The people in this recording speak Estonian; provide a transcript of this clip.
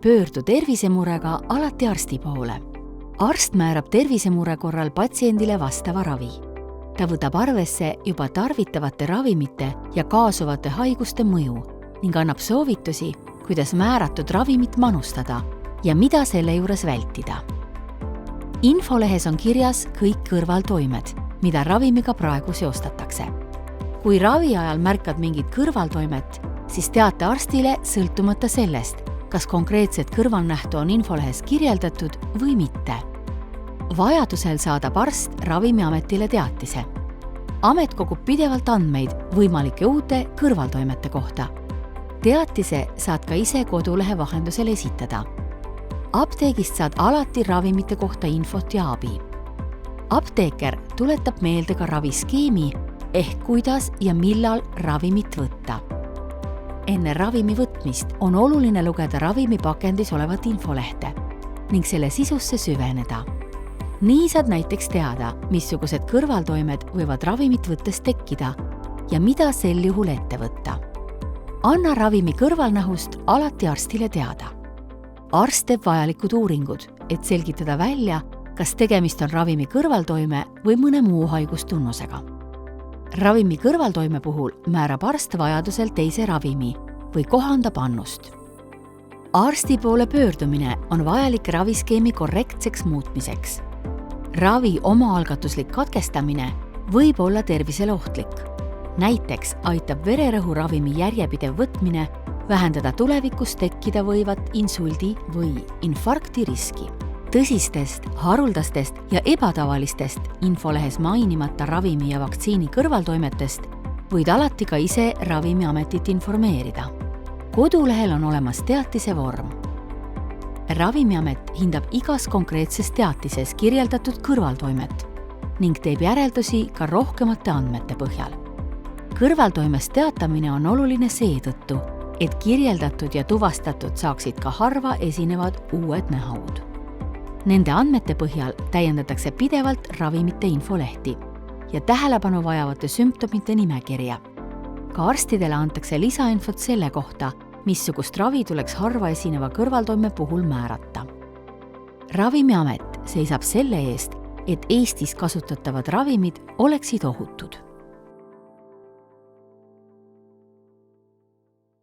Pöördu tervisemurega alati arsti poole. Arst määrab tervisemure korral patsiendile vastava ravi. Ta võtab arvesse juba tarvitavate ravimite ja kaasuvate haiguste mõju ning annab soovitusi, kuidas määratud ravimit manustada ja mida selle juures vältida. Infolehes on kirjas kõik kõrvaltoimed, mida ravimiga praegu seostatakse. Kui ravi ajal märkad mingit kõrvaltoimet, siis teate arstile sõltumata sellest, kas konkreetset kõrvalnähtu on infolehes kirjeldatud või mitte. Vajadusel saadab arst Ravimiametile teatise. Amet kogub pidevalt andmeid võimalike uute kõrvaltoimete kohta. Teatise saad ka ise kodulehe vahendusel esitada. Apteegist saad alati ravimite kohta infot ja abi. Apteeker tuletab meelde ka raviskeemi ehk kuidas ja millal ravimit võtta. Enne ravimi võtmist on oluline lugeda ravimi pakendis olevat infolehte ning selle sisusse süveneda. Nii saad näiteks teada, missugused kõrvaltoimed võivad ravimit võttes tekkida ja mida sel juhul ette võtta. Anna ravimi kõrvalnähust alati arstile teada. Arst teeb vajalikud uuringud, et selgitada välja, kas tegemist on ravimi kõrvaltoime või mõne muu haigustunnusega. Ravimi kõrvaltoime puhul määrab arst vajadusel teise ravimi või kohandab annust. Arsti poole pöördumine on vajalik raviskeemi korrektseks muutmiseks. Ravi omaalgatuslik katkestamine võib olla tervisele ohtlik. Näiteks aitab vererõhuravimi järjepidev võtmine vähendada tulevikus tekkida võivat insuldi või infarkti riski. Tõsistest, haruldastest ja ebatavalistest infolehes mainimata ravimi ja vaktsiini kõrvaltoimetest võid alati ka ise Ravimiametit informeerida. Kodulehel on olemas teatise vorm. Ravimiamet hindab igas konkreetses teatises kirjeldatud kõrvaltoimet ning teeb järeldusi ka rohkemate andmete põhjal. Kõrvaltoimest teatamine on oluline seetõttu, et kirjeldatud ja tuvastatud saaksid ka harva esinevad uued nähud. Nende andmete põhjal täiendatakse pidevalt ravimite infolehti ja tähelepanu vajavate sümptomite nimekirja. Ka arstidele antakse lisainfot selle kohta, missugust ravi tuleks harva esineva kõrvaltoime puhul määrata. Ravimiamet seisab selle eest, et Eestis kasutatavad ravimid oleksid ohutud.